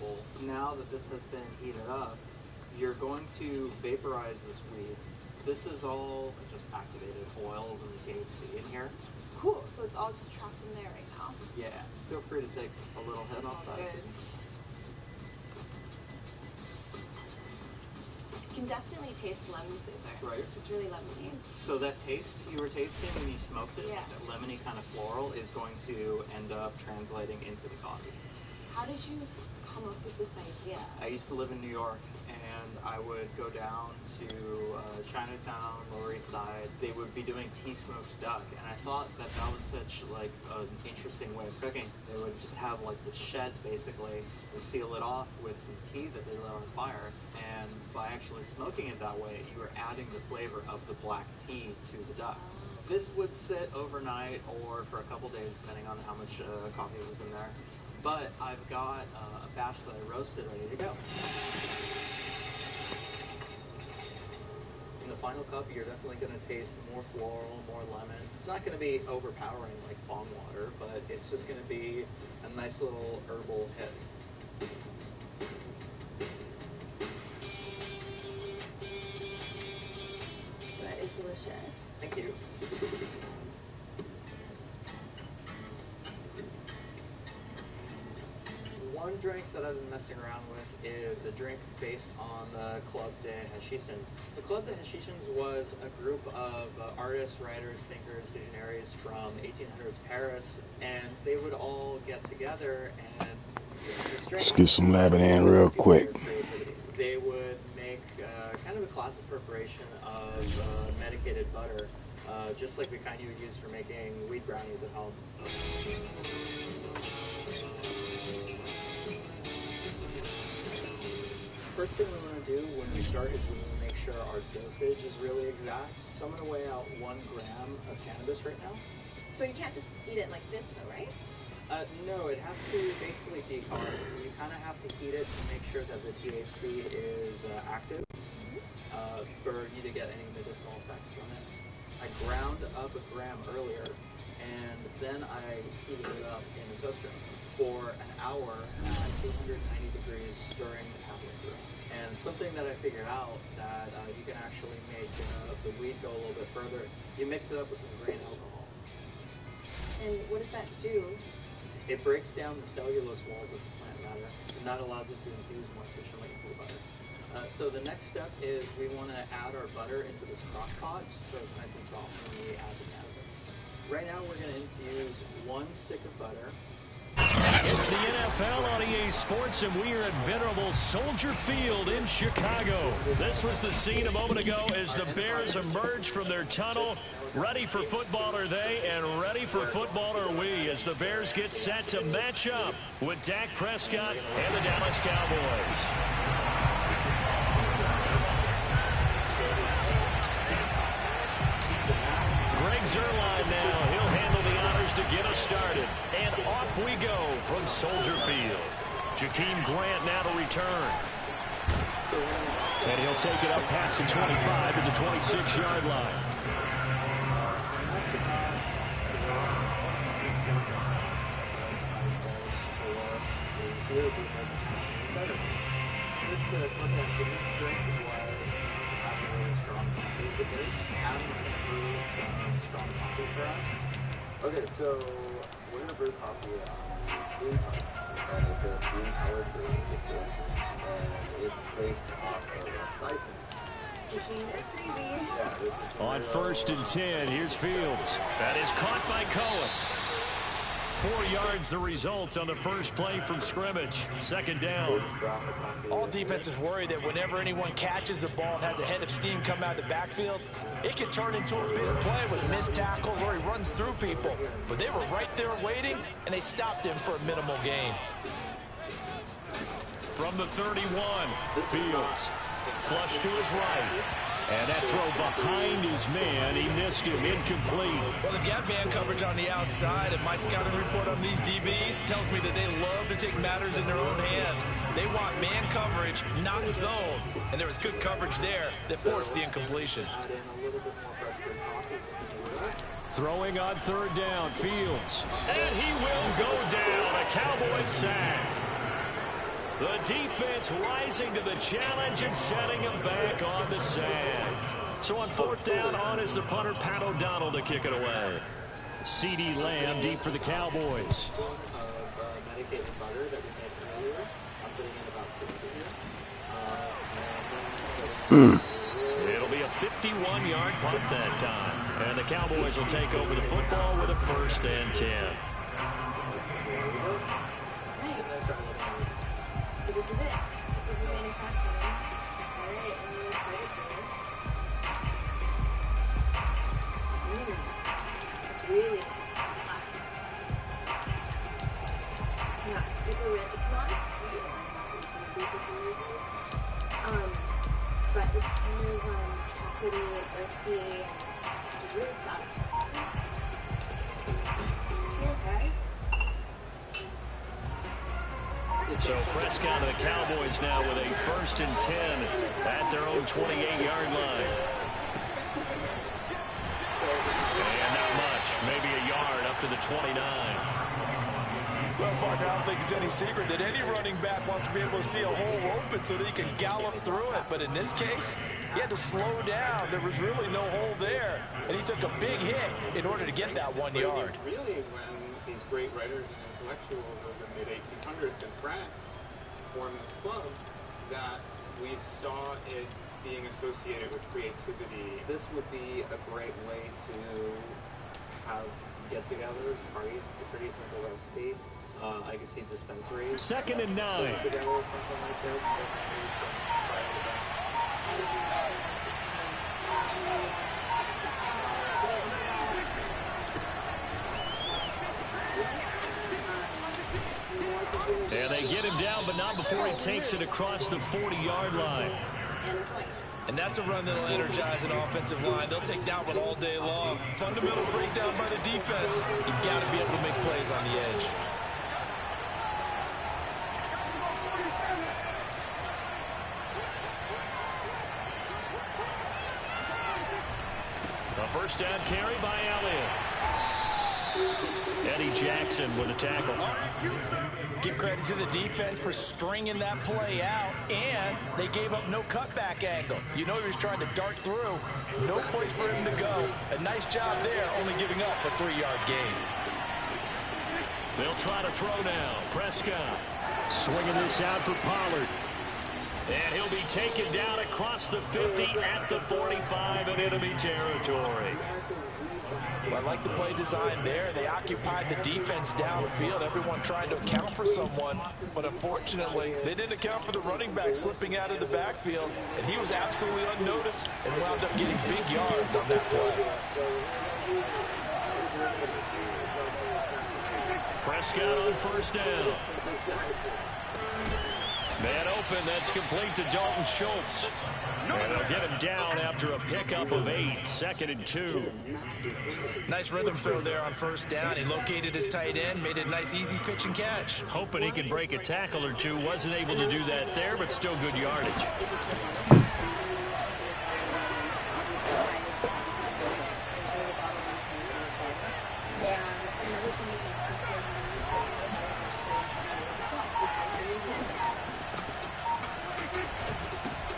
bowl. Now that this has been heated up, you're going to vaporize this weed. This is all just activated oils and THC in here. Cool, so it's all just trapped in there right now. Yeah, feel free to take a little hit off that. Good. You can definitely taste lemon flavor. Right. It's really lemony. So that taste you were tasting when you smoked it, yeah. that lemony kind of floral, is going to end up translating into the coffee. How did you come up with this idea? I used to live in New York, and I would go down to Chinatown, Lower East Side. They would be doing tea smoked duck, and I thought that that was such like an interesting way of cooking. They would just have like the shed basically and seal it off with some tea that they lit on fire, and by actually smoking it that way, you were adding the flavor of the black tea to the duck. This would sit overnight or for a couple days depending on how much coffee was in there. But I've got a batch that I roasted ready to go. In the final cup, you're definitely going to taste more floral, more lemon. It's not going to be overpowering like bong water, but it's just going to be a nice little herbal hit. That is delicious. Thank you. One drink that I've been messing around with is a drink based on the Club de Hachishans. The Club de Hachishans was a group of artists, writers, thinkers, visionaries from 1800s Paris, and they would all get together and let's get some Lebanon real quick. They would make kind of a classic preparation of medicated butter, just like the kind you would use for making wheat brownies at home. First thing we want to do when we start is we want to make sure our dosage is really exact. So I'm going to weigh out 1 gram of cannabis right now. So you can't just eat it like this though, right? No, it has to basically decarb. You kind of have to heat it to make sure that the THC is active for you to get any medicinal effects from it. I ground up 1 gram earlier, and then I heated it up in the toaster for an hour at 290 degrees, stirring halfway through. And something that I figured out that you can actually make the weed go a little bit further, you mix it up with some grain alcohol. And what does that do? It breaks down the cellulose walls of the plant matter, and that allows it to infuse more efficiently into the butter. So the next step is we want to add our butter into this crock pot so it's nice and soft when we add the cannabis. Right now we're going to infuse 1 stick of butter. It's the NFL on EA Sports, and we are at venerable Soldier Field in Chicago. This was the scene a moment ago as the Bears emerged from their tunnel. Ready for football are they, and ready for football are we, as the Bears get set to match up with Dak Prescott and the Dallas Cowboys. Greg Zuerlein now. He'll handle the honors to get us started. And off we go from Soldier Field. Jakeem Grant now to return. And he'll take it up past the 25 to the 26-yard line. This drink was having a really strong coffee. The base Adam's going to brew some strong coffee for us. Okay, so we're going to brew coffee on steam coffee. And it's a steam-powered brewing system. And it's based off of a siphon. Machine is crazy. Yeah, on 1st and 10, here's Fields. That is caught by Cohen. 4 yards the result on the first play from scrimmage. 2nd down. All defenses worry that whenever anyone catches the ball and has a head of steam come out of the backfield, it can turn into a big play with missed tackles or he runs through people. But they were right there waiting, and they stopped him for a minimal gain. From the 31, Fields. Flush to his right. And that throw behind his man, he missed him, incomplete. Well, they've got man coverage on the outside, and my scouting report on these DBs tells me that they love to take matters in their own hands. They want man coverage, not zone. And there was good coverage there that forced the incompletion. Throwing on 3rd down, Fields. And he will go down, a Cowboys sack. The defense rising to the challenge and setting him back on the sand. So on fourth down, on is the punter, Pat O'Donnell, to kick it away. CeeDee Lamb deep for the Cowboys. Medicated butter that we made earlier. I'm putting in about 60 here. It'll be a 51-yard punt that time. And the Cowboys will take over the football with a 1st and 10. So this is it. This is manufacturing. All right, I'm really excited for this. It's really hot. Not super red. It's not as sweet as I thought it was going to be for some reason. But it's kind of chocolatey and earthy. It's really satisfying. Cheers, guys. So Prescott and the Cowboys now with a 1st and 10 at their own 28-yard line. And not much, maybe a yard up to the 29. Well, partner, I don't think it's any secret that any running back wants to be able to see a hole open so that he can gallop through it. But in this case, he had to slow down. There was really no hole there, and he took a big hit in order to get that 1 yard. Really, when these great writers and intellectuals of the mid-1800s in France formed this club, that we saw it being associated with creativity. This would be a great way to have get-togethers, parties. It's a pretty simple recipe. I could see dispensaries. 2nd and 9. Together or something like this. And they get him down, but not before he takes it across the 40-yard line. And that's a run that'll energize an offensive line. They'll take that one all day long. Fundamental breakdown by the defense. You've got to be able to make plays on the edge. A 1st down carry by Elliott. Eddie Jackson with a tackle. Give credit to the defense for stringing that play out, and they gave up no cutback angle. You know he was trying to dart through. No place for him to go. A nice job there, only giving up a 3-yard gain. They'll try to throw now. Prescott swinging this out for Pollard. And he'll be taken down across the 50 at the 45 in enemy territory. Well, I like the play design there. They occupied the defense downfield. Everyone trying to account for someone, but unfortunately, they didn't account for the running back slipping out of the backfield, and he was absolutely unnoticed and wound up getting big yards on that play. Prescott on 1st down. Man open, that's complete to Dalton Schultz. And they'll get him down after a pickup of 8, 2nd and 2. Nice rhythm throw there on 1st down. He located his tight end, made it a nice easy pitch and catch. Hoping he could break a tackle or two. Wasn't able to do that there, but still good yardage.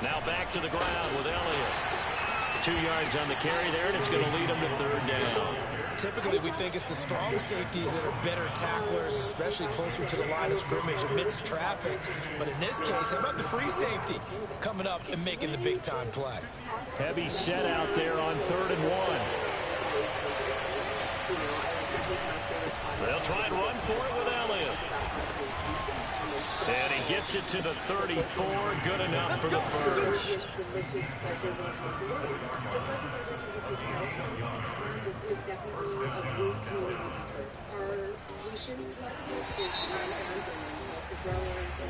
Now back to the ground with Elliott. 2 yards on the carry there, and it's going to lead him to 3rd down. Typically, we think it's the strong safeties that are better tacklers, especially closer to the line of scrimmage amidst traffic. But in this case, how about the free safety coming up and making the big-time play? Heavy set out there on 3rd and 1. They'll try and run for it with Elliott. And he gets it to the 34. Good enough for the 1st.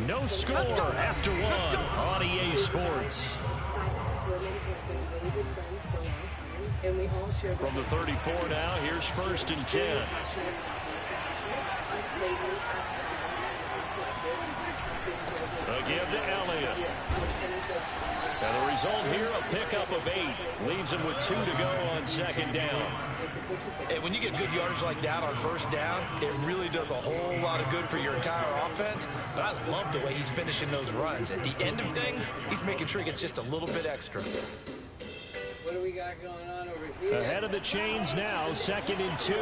No score after 1 on EA Sports. From the 34 now, here's 1st and 10. The give to Elliott. And the result here, a pickup of 8. Leaves him with 2 to go on second down. And when you get good yardage like that on first down, it really does a whole lot of good for your entire offense. But I love the way he's finishing those runs. At the end of things, he's making sure he gets just a little bit extra. What do we got going on over here? Ahead of the chains now, 2nd and 2.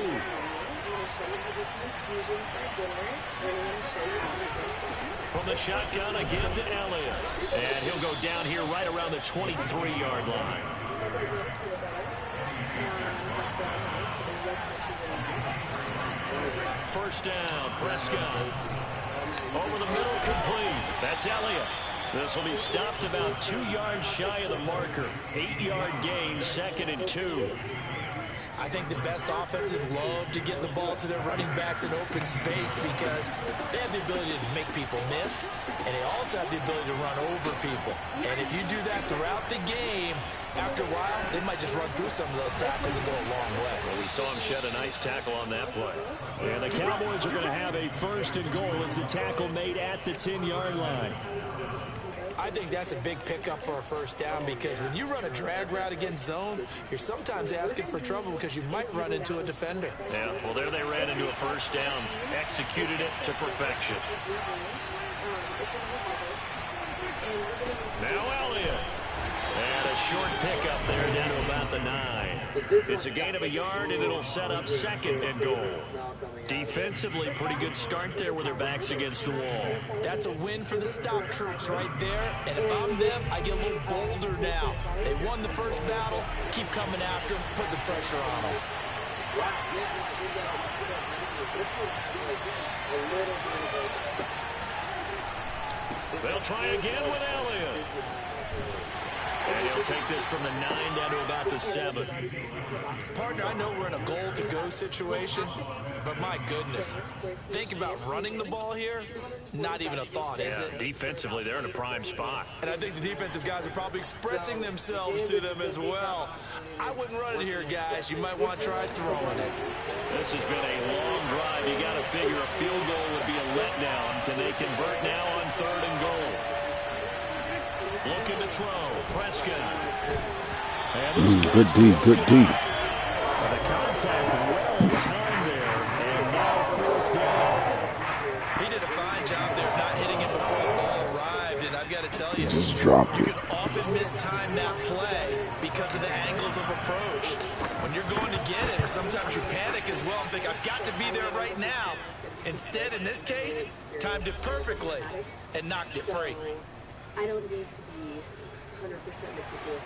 From the shotgun, a give to Elliott. And he'll go down here right around the 23-yard line. First down, Prescott. Over the middle, complete. That's Elliott. This will be stopped about 2 yards shy of the marker. 8-yard gain, 2nd and 2. I think the best offenses love to get the ball to their running backs in open space because they have the ability to make people miss, and they also have the ability to run over people. And if you do that throughout the game, after a while, they might just run through some of those tackles and go a long way. Well, we saw him shed a nice tackle on that play. And the Cowboys are going to have a 1st and goal as the tackle made at the 10-yard line. I think that's a big pickup for a first down because when you run a drag route against zone, you're sometimes asking for trouble because you might run into a defender. Yeah, well, there they ran into a first down. Executed it to perfection. Now Elliott. And a short pickup there down to about the 9. It's a gain of a yard, and it'll set up 2nd and goal. Defensively, pretty good start there with their backs against the wall. That's a win for the stop troops right there. And if I'm them, I get a little bolder now. They won the first battle. Keep coming after them. Put the pressure on them. They'll try again with Elliott. And he'll take this from the 9 down to about the 7. Partner, I know we're in a goal-to-go situation, but my goodness, think about running the ball here. Not even a thought, is it? Defensively, they're in a prime spot. And I think the defensive guys are probably expressing themselves to them as well. I wouldn't run it here, guys. You might want to try throwing it. This has been a long drive. You got to figure a field goal would be a letdown. Can they convert now on 3rd and goal? Looking to throw. Prescott. Good D, good D. The contact well timed there. And now 4th down. He did a fine job there not hitting it before the ball arrived. And I've got to tell you, Just dropped you it. can often mistime that play because of the angles of approach. When you're going to get it, sometimes you panic as well and think, I've got to be there right now. Instead, in this case, timed it perfectly and knocked it free. I don't need to be 100% meticulous.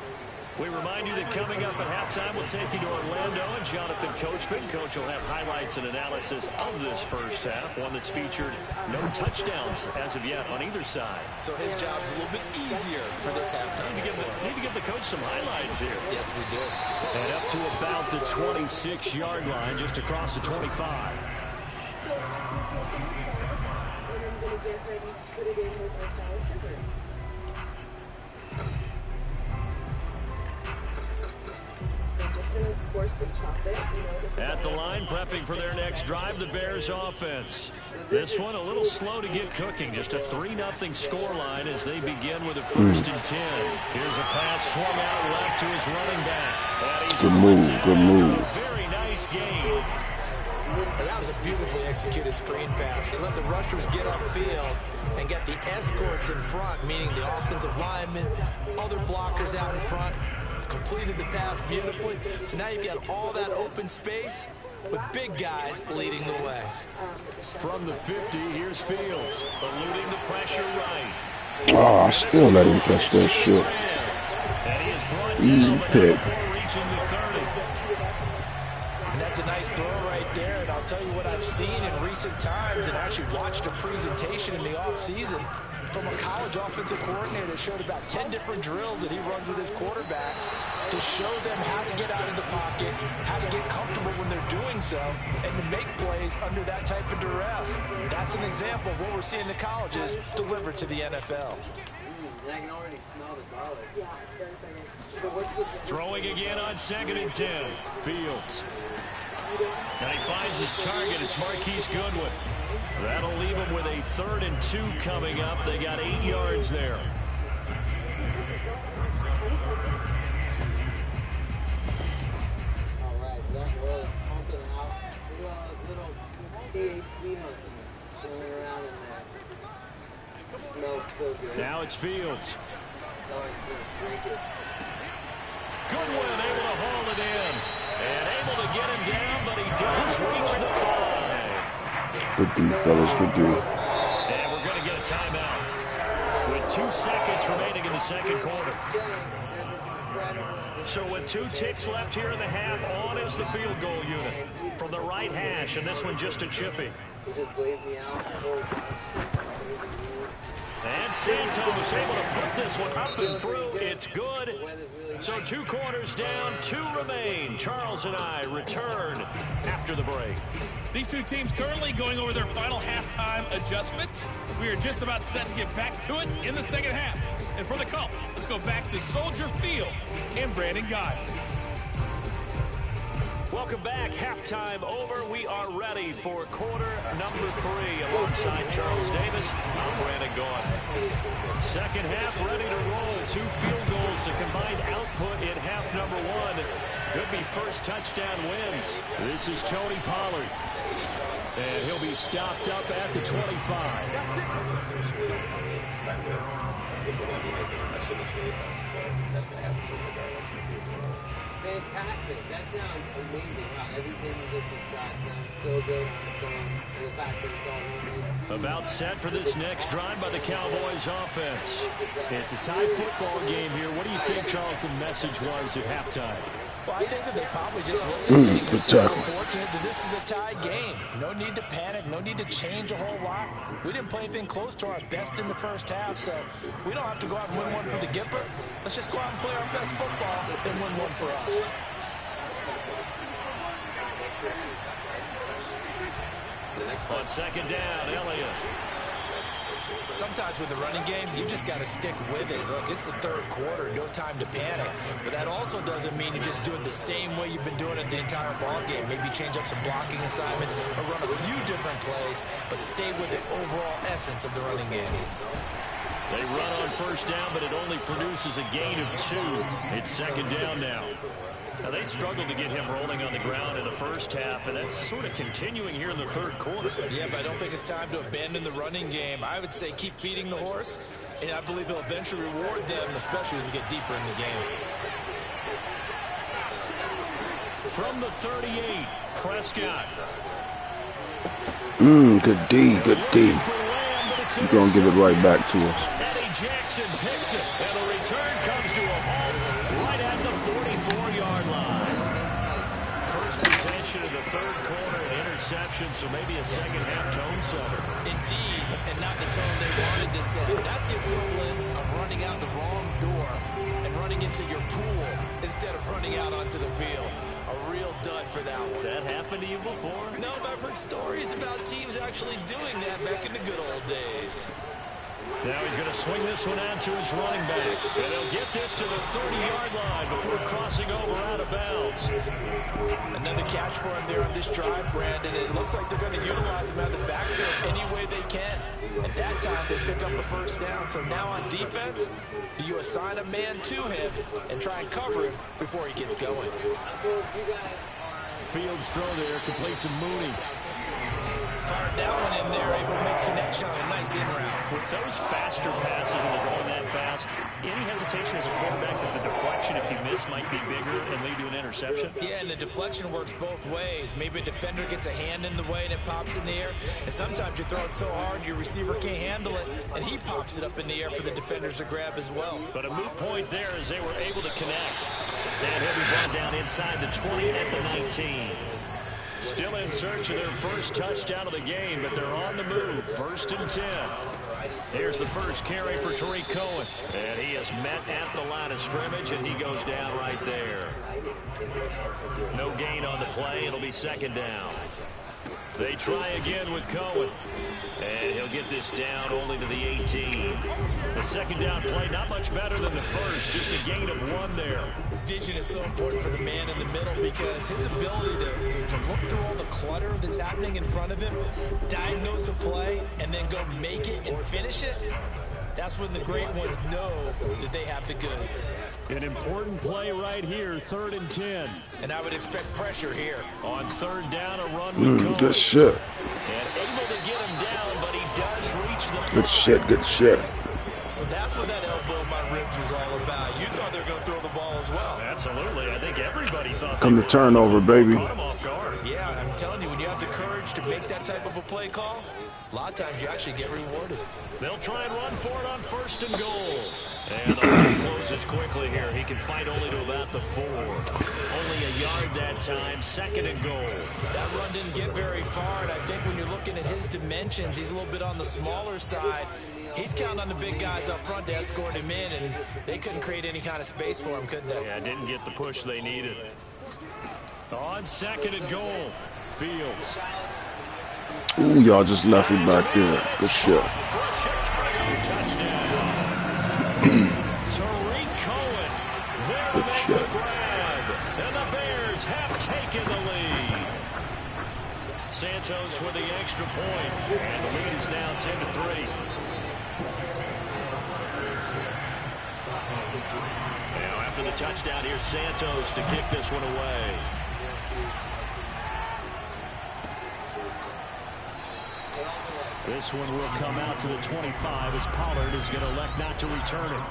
We remind you that coming up at halftime, we'll take you to Orlando and Jonathan Coachman. Coach will have highlights and analysis of this first half, one that's featured no touchdowns as of yet on either side. So his job's a little bit easier for this halftime. Need to give the coach some highlights here. Yes, we do. And up to about the 26-yard line, just across the 25. And I'm going to get ready to put it in with my sour sugar. At the line, prepping for their next drive, the Bears offense. This one a little slow to get cooking. Just a 3-0 scoreline as they begin with a 1st and 10. Here's a pass swung out left to his running back. Good move, good move. Very nice game. That was a beautifully executed screen pass. They let the rushers get upfield and get the escorts in front, meaning the offensive linemen, other blockers out in front. Completed the pass beautifully. So now you've got all that open space with big guys leading the way. From the 50, here's Fields, eluding the pressure right. Oh, I still let him catch that shit. And he is brought Easy down pick. before reaching the 30. And that's a nice throw right there. And I'll tell you what I've seen in recent times and actually watched a presentation in the offseason from a college offensive coordinator that showed about 10 different drills that he runs with his quarterbacks to show them how to get out of the pocket, how to get comfortable when they're doing so, and to make plays under that type of duress. That's an example of what we're seeing in the colleges delivered to the NFL. I can already smell the garlic. Yeah, it's very funny. Throwing again on 2nd and 10. Fields. And he finds his target. It's Marquise Goodwin. That'll leave them with a 3rd and 2 coming up. They got 8 yards there. All right, that was pumping out. Little THC going around in there. Smells so good. Now it's Fields. Oh, it's good. Drink it. Goodwin able to haul it in. And able to get him down, but he does reach the 5. Good D, fellas. Good D. And we're going to get a timeout with 2 seconds remaining in the second quarter. So with 2 ticks left here in the half, on is the field goal unit from the right hash, and this one just a chippy. He just blazed me out. And Santos able to put this one up and through. It's good. So 2 quarters down, 2 remain. Charles and I return after the break. These 2 teams currently going over their final halftime adjustments. We are just about set to get back to it in the second half. And for the call, let's go back to Soldier Field and Brandon Guy. Welcome back. Halftime over. We are ready for quarter number 3 alongside Charles Davis. I'm Brandon Gaudin. Second half ready to roll. 2 field goals. The combined output in half number 1 could be first touchdown wins. This is Tony Pollard. And he'll be stopped up at the 25. Fantastic. That sounds amazing. Wow, everything that this got sounds so good on its own. And the fact that it's all moving. About set for this next drive by the Cowboys offense. It's a tie football game here. What do you think, Charles, the message was at halftime? Well, I think that they probably just looked at it. Good tackle. Unfortunate that this is a tie game. No need to panic. No need to change a whole lot. We didn't play anything close to our best in the first half, so we don't have to go out and win one for the Gipper. Let's just go out and play our best football and win one for us. On second down, Elliott. Sometimes with the running game, you just got to stick with it. Look, it's the 3rd quarter, no time to panic. But that also doesn't mean you just do it the same way you've been doing it the entire ball game. Maybe change up some blocking assignments or run a few different plays, but stay with the overall essence of the running game. They run on first down, but it only produces a gain of 2. It's second down now. Now, they struggled to get him rolling on the ground in the first half, and that's sort of continuing here in the 3rd quarter. Yeah, but I don't think it's time to abandon the running game. I would say keep feeding the horse, and I believe he'll eventually reward them, especially as we get deeper in the game. From the 38, Prescott. Good D, good D. You're going to give it right back to us. Eddie Jackson picks it, and the return comes to a halt right at the 44-yard line. First possession of the 3rd quarter, an interception, so maybe a second-half tone setter. Indeed, and not the tone they wanted to set. That's the equivalent of running out the wrong door and running into your pool instead of running out onto the field. A real dud for that one. Has that happened to you before? No, but I've heard stories about teams actually doing that back in the good old days. Now he's going to swing this one out to his running back. And he'll get this to the 30-yard line before crossing over out of bounds. Another catch for him there on this drive, Brandon. It looks like they're going to utilize him out of the backfield any way they can. At that time, they pick up a first down. So now on defense, do you assign a man to him and try and cover him before he gets going? Fields throw there, complete to Mooney. Fired that one in there, able to make connection on a nice in route. With those faster passes when they're going that fast, any hesitation as a quarterback that the deflection, if you miss, might be bigger and lead to an interception? Yeah, and the deflection works both ways. Maybe a defender gets a hand in the way and it pops in the air, and sometimes you throw it so hard your receiver can't handle it, and he pops it up in the air for the defenders to grab as well. But a moot point there as they were able to connect. And he'll be brought down inside the 20 at the 19. Still in search of their first touchdown of the game, but they're on the move. 1st and 10. Here's the first carry for Tariq Cohen. And he is met at the line of scrimmage, and he goes down right there. No gain on the play. It'll be second down. They try again with Cohen. And he'll get this down only to the 18. The second down play, not much better than the first, just a gain of 1 there. Vision is so important for the man in the middle because his ability to look through all the clutter that's happening in front of him, diagnose a play, and then go make it and finish it, that's when the great ones know that they have the goods. An important play right here, 3rd and 10. And I would expect pressure here. On 3rd down, a run with good shit. And able to get him down, but he does reach the Good shit, good shit. So that's what that elbow in my ribs was all about. You thought they were going to throw the ball as well. Absolutely. I think everybody thought. Come to turnover, baby. Caught him off guard. Yeah, I'm telling you, when you have the courage to make that type of a play call, a lot of times you actually get rewarded. They'll try and run for it on 1st and goal. And the line closes quickly here. He can fight only to about the 4. Only a yard that time, 2nd and goal. That run didn't get very far, and I think when you're looking at his dimensions, he's a little bit on the smaller side. He's counting on the big guys up front to escort him in, and they couldn't create any kind of space for him, could they? Yeah, didn't get the push they needed. On 2nd and goal, Fields. Ooh, y'all just left me back there. Good shit. Tariq Cohen, there Good makes shit. the grab, and the Bears have taken the lead. Santos with the extra point, and the lead is now 10-3. Now after the touchdown, here's Santos to kick this one away. This one will come out to the 25 as Pollard is going to elect not to return it.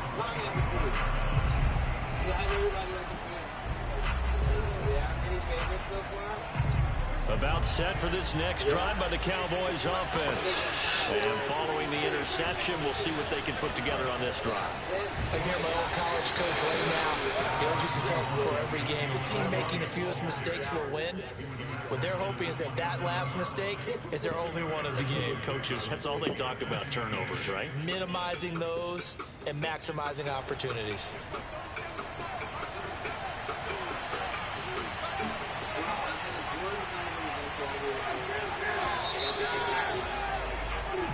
About set for this next drive by the Cowboys offense. And following the interception, we'll see what they can put together on this drive. I hear my old college coach right now. He always used to tell us before every game, the team making the fewest mistakes will win. What they're hoping is that last mistake is their only one of the game. Coaches, that's all they talk about, turnovers, right? Minimizing those and maximizing opportunities.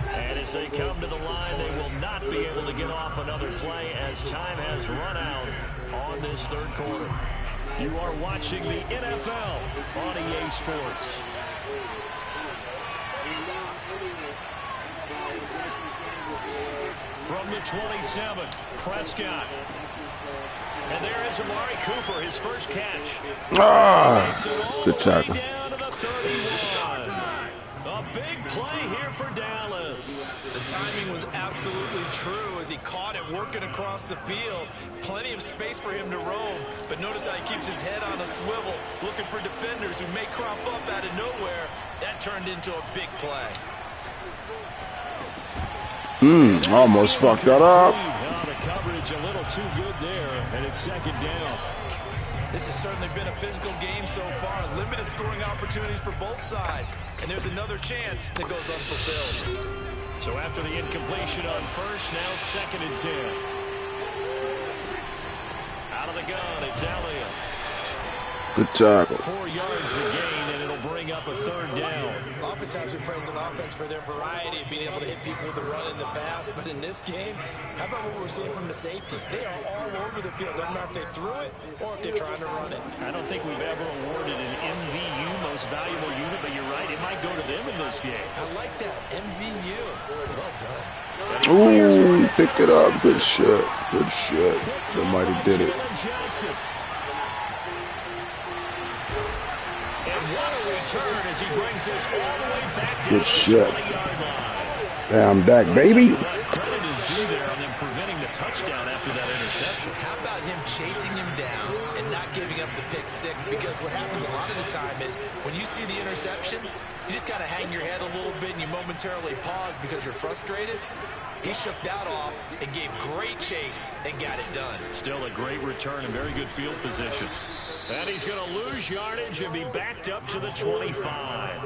And as they come to the line, they will not be able to get off another play as time has run out on this 3rd quarter. You are watching the NFL on EA Sports. From the 27, Prescott. And there is Amari Cooper, his first catch. Good tackle. Down to the 31. A big play here for Dallas. The timing was absolutely true as he caught it working across the field. Plenty of space for him to roam, but notice how he keeps his head on a swivel, looking for defenders who may crop up out of nowhere. That turned into a big play. Almost fucked that up. The coverage a little too good there, and it's 2nd down. This has certainly been a physical game so far. Limited scoring opportunities for both sides. And there's another chance that goes unfulfilled. So after the incompletion on 1st, now 2nd and 10. Out of the gun, it's Elliott. Good tackle. 4 yards the gain, and it'll bring up a 3rd down. Oftentimes we praise an offense for their variety of being able to hit people with the run in the pass. But in this game, how about what we're seeing from the safeties? They are all over the field. Doesn't matter if they threw it or if they're trying to run it. I don't think we've ever awarded an MVU, most valuable unit, but you're right, it might go to them in this game. I like that. MVU. Well done. Ooh, he picked it up. Good shit. Good shit. Somebody did it. Return as he brings this all the way back down Good shit. to the 20-yard line. Damn back, baby. Credit is due there on them preventing the touchdown after that interception. How about him chasing him down and not giving up the pick six? Because what happens a lot of the time is when you see the interception, you just kind of hang your head a little bit and you momentarily pause because you're frustrated. He shook that off and gave great chase and got it done. Still a great return and very good field position. And he's going to lose yardage and be backed up to the 25.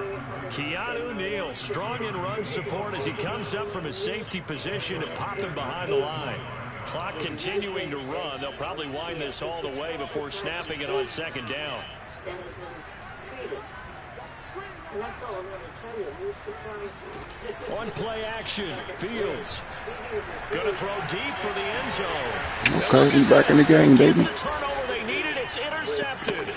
Keanu Neal strong in run support as he comes up from his safety position and pop him behind the line. Clock continuing to run. They'll probably wind this all the way before snapping it on 2nd down. And that's all I'm going to tell you. He's surprised. On play action, Fields gonna throw deep for the end zone. Okay, he's back in the game, baby. The turnover they needed, it's intercepted.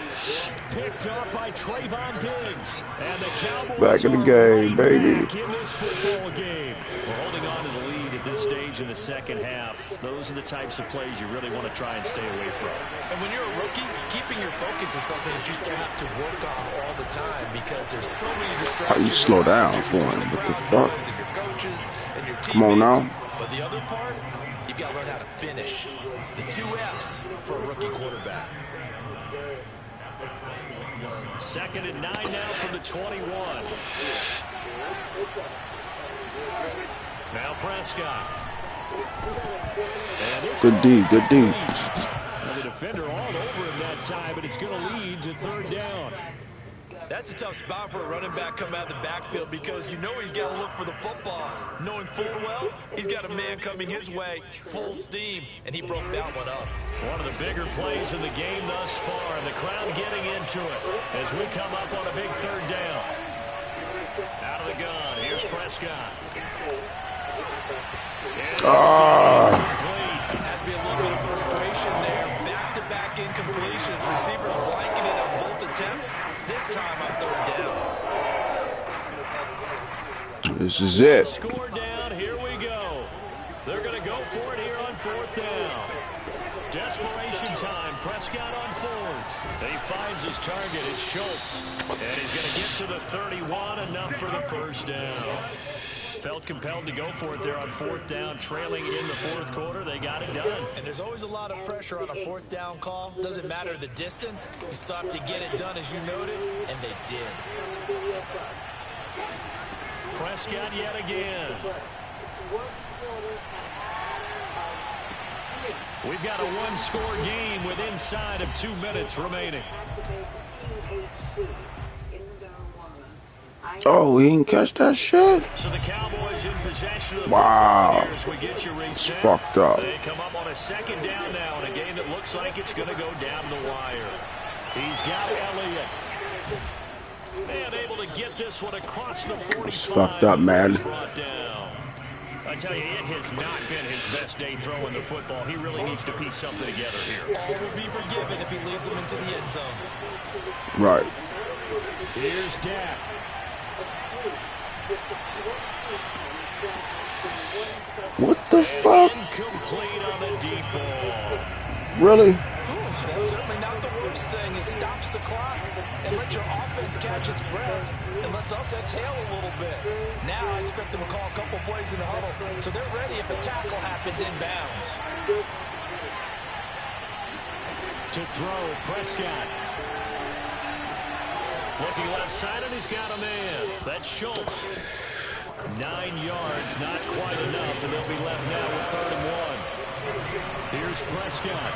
Picked off by Trayvon Diggs. And the Cowboys back in the game, baby. Back in this football game. We're holding on to the lead at this stage in the second half. Those are the types of plays you really want to try and stay away from. And when you're a rookie, keeping your focus is something that you still have to work on all the time because there's so many distractions. How you slow down for him? What the fuck? And your coaches and your teammates. Come on now. But the other part, you've got to learn how to finish. It's the 2 F's for a rookie quarterback. 2nd and 9 now from the 21. Now Prescott. Good D, good D. Well, the defender all over him that time, but it's going to lead to 3rd down. That's a tough spot for a running back coming out of the backfield because you know he's got to look for the football. Knowing full well, he's got a man coming his way, full steam, and he broke that one up. One of the bigger plays in the game thus far, and the crowd getting into it as we come up on a big 3rd down. Out of the gun, here's Prescott. Has to be a little bit of frustration there. Back-to-back incompletions. Receivers blanketed on both attempts. This time on 3rd down. This is it. Score down. Here we go. They're going to go for it here on 4th down. Desperation time. Prescott on 4th. He finds his target. It's Schultz. And he's going to get to the 31. Enough for the 1st down. Felt compelled to go for it there on 4th down, trailing in the 4th quarter. They got it done. And there's always a lot of pressure on a 4th down call. Doesn't matter the distance. You stop to get it done, as you noted, and they did. Prescott yet again. We've got a 1-score game with inside of 2 minutes remaining. Oh, he didn't catch that shit? So the Cowboys in possession of the wow. As we get you reset. It's fucked up. They come up on a 2nd down now in a game that looks like it's going to go down the wire. He's got Elliott. And able to get this one across the 45. It's fucked up, man. Brought down. I tell you, it has not been his best day throwing the football. He really needs to piece something together here. All will be forgiven if he leads them into the end zone. Right. Here's Dak. What the fuck? Incomplete on the deep ball. Really? That's certainly not the worst thing. It stops the clock and lets your offense catch its breath and lets us exhale a little bit. Now I expect them to call a couple plays in the huddle so they're ready if a tackle happens inbounds. To throw, Prescott. Looking left side, and he's got a man. That's Schultz. 9 yards, not quite enough, and they'll be left now with 3rd and 1. Here's Prescott.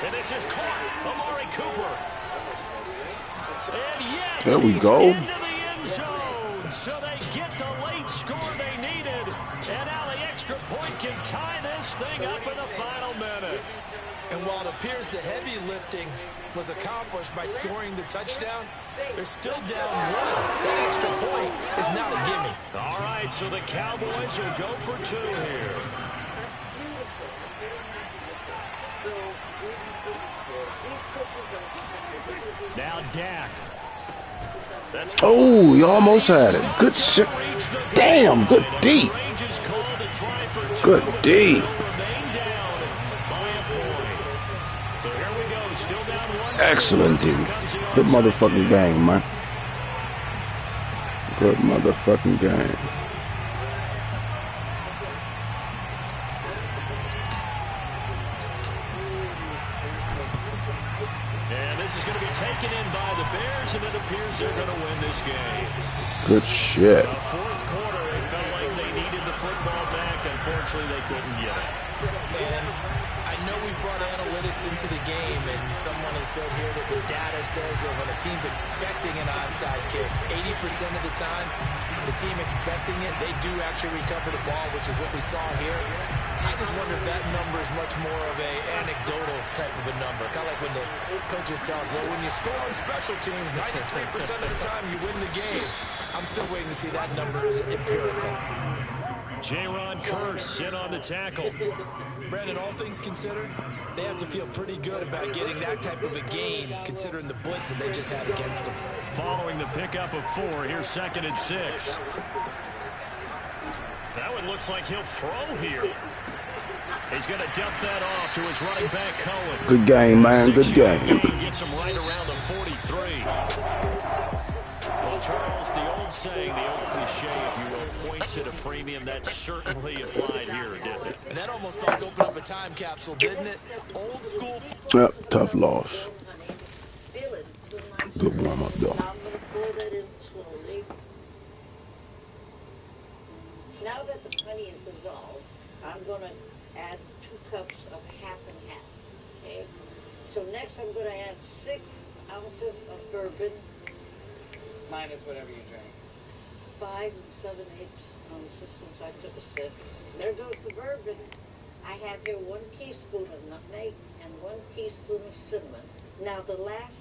And this is caught. Amari Cooper. And yes, there we go. Into the end zone. So they get the late score they needed. And now the extra point can tie this thing up in the final minute. And while it appears the heavy lifting was accomplished by scoring the touchdown, they're still down 1. That extra point is not a gimme. All right, so the Cowboys will go for 2 here. Now Dak. Oh, you almost had it. Good shit. Damn, good D. Good D. Excellent D. Good motherfucking game, man. Good motherfucking game. And this is going to be taken in by the Bears, and it appears they're going to win this game. Good shit. The 4th quarter, they felt like they needed the football back. Unfortunately, they couldn't get it. And I know we brought analytics into the game, and someone has said here that the data says that when a team's expecting an onside kick, 80% of the time, the team expecting it, they do actually recover the ball, which is what we saw here. I just wonder if that number is much more of a anecdotal type of a number. Kind of like when the coaches tell us, well, when you score on special teams, 93% of the time you win the game. I'm still waiting to see that number as empirical. J-Ron Curse in on the tackle. Brandon, all things considered, they have to feel pretty good about getting that type of a gain considering the blitz that they just had against them. Following the pickup of 4, here's 2nd and 6. That one looks like he'll throw here. He's going to dump that off to his running back, Cohen. Good game, man. Good game. Gets him right around the 43. Well, Charles, the old saying, the old cliche, if you will, points at a premium, that certainly applied here, didn't it? And that almost felt to open up a time capsule, didn't it? Old school. Yep, tough loss. Good warm-up, though. Now I'm going to pour that in slowly. Now that the honey is dissolved, I'm going to add 2 cups of half and half. Okay? So next I'm going to add 6 ounces of bourbon. Minus whatever you drink. 5 7/8 ounces since I took a sip. There goes the bourbon. I have here 1 teaspoon of nutmeg and 1 teaspoon of cinnamon. Now the last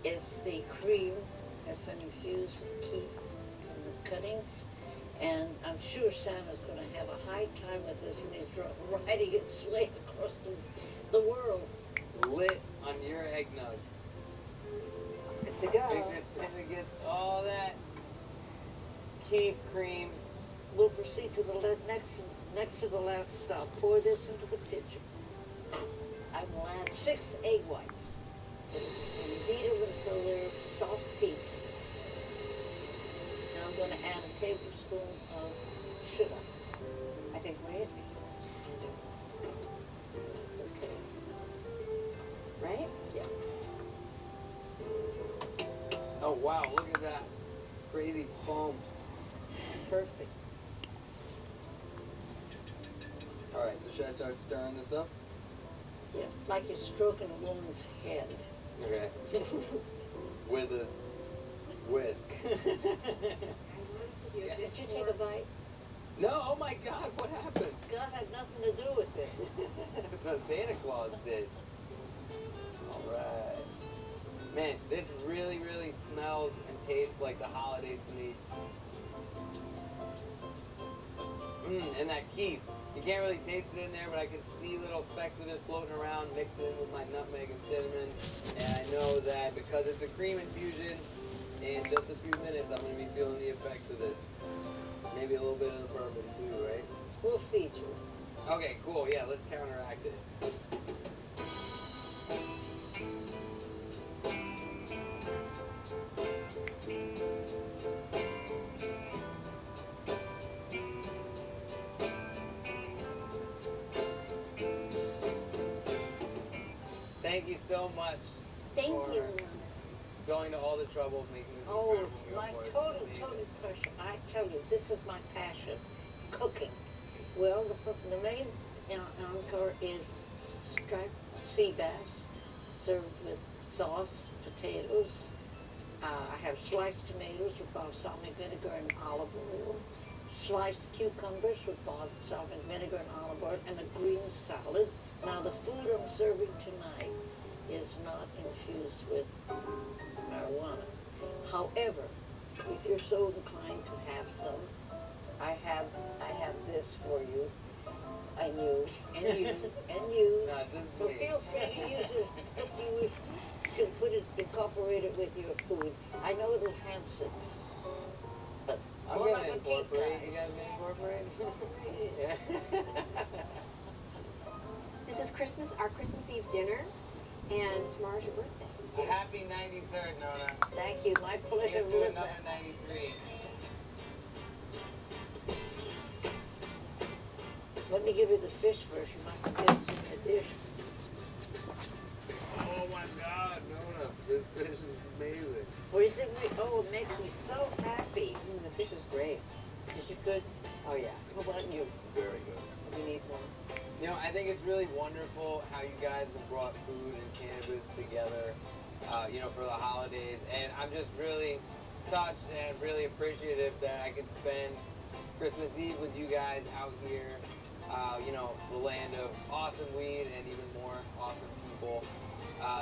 is the cream has been infused with key and the cuttings. And I'm sure Santa's going to have a high time with this when he's riding it sleigh across the world. Lit on your eggnog. It's a go. Picture Santa gets all that key cream. We'll proceed to the next to the last stop. Pour this into the pitcher. I will add 6 egg whites. And beat them until they're soft pink. Now I'm going to add a tablespoon of sugar. I think we have okay. Right? Yeah. Oh wow, look at that. Crazy foam. Perfect. Alright, so should I start stirring this up? Yeah, like you're stroking a woman's head. Okay. With a whisk. Yes. Did you take a bite? No, oh my god, what happened? God had nothing to do with it. The Santa Claus did. Alright. Man, this really, really smells and tastes like the holidays to me. And that keef. You can't really taste it in there, but I can see little specks of it floating around, mixed in with my nutmeg and cinnamon. And I know that because it's a cream infusion, in just a few minutes, I'm going to be feeling the effects of this. Maybe a little bit of the bourbon too, right? We'll feed you. Okay, cool. Yeah, let's counteract it. Thank you so much. Thank you. Going to all the trouble of making this Oh, incredible it's meal my for us. total Amazing. pleasure. I tell you, this is my passion, cooking. Well, the main encore is striped sea bass served with sauce, potatoes. I have sliced tomatoes with balsamic vinegar and olive oil, sliced cucumbers with balsamic vinegar and olive oil, and a green salad. Now, the food I'm serving tonight is not infused with marijuana. However, if you're so inclined to have some, I have this for you, and you, and you, and you. No, just So me. feel free to use it if you wish to incorporate it with your food. I know it'll enhance it, but I'm bon gonna appetit, incorporate. You guys. guys gonna incorporate? Yeah. This is our Christmas Eve dinner, and tomorrow's your birthday. Happy 93rd, Nona. Thank you. My pleasure. Here's to another 93. Let me give you the fish first. You might forget it's in your dish. Oh my God, Nona, this fish is amazing. Or is it? Oh, it makes me so happy. The fish is great. Is it good? Oh yeah, How about you? Very good. we need more. You know, I think it's really wonderful how you guys have brought food and cannabis together, for the holidays. And I'm just really touched and really appreciative that I could spend Christmas Eve with you guys out here. You know, the land of awesome weed and even more awesome people.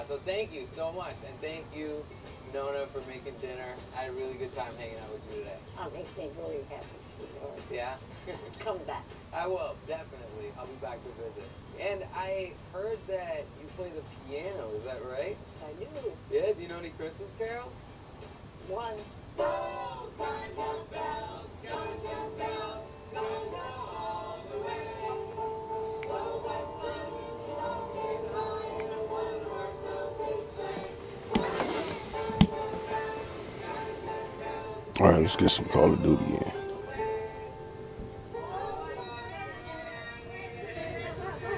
So thank you so much, and thank you, Nona, for making dinner. I had a really good time hanging out with you today. It makes me really happy, sweetheart. Yeah? Come back. I will, definitely. I'll be back to visit. And I heard that you play the piano, is that right? Yes, I do. Yeah, do you know any Christmas carols? One. All right, let's get some Call of Duty in.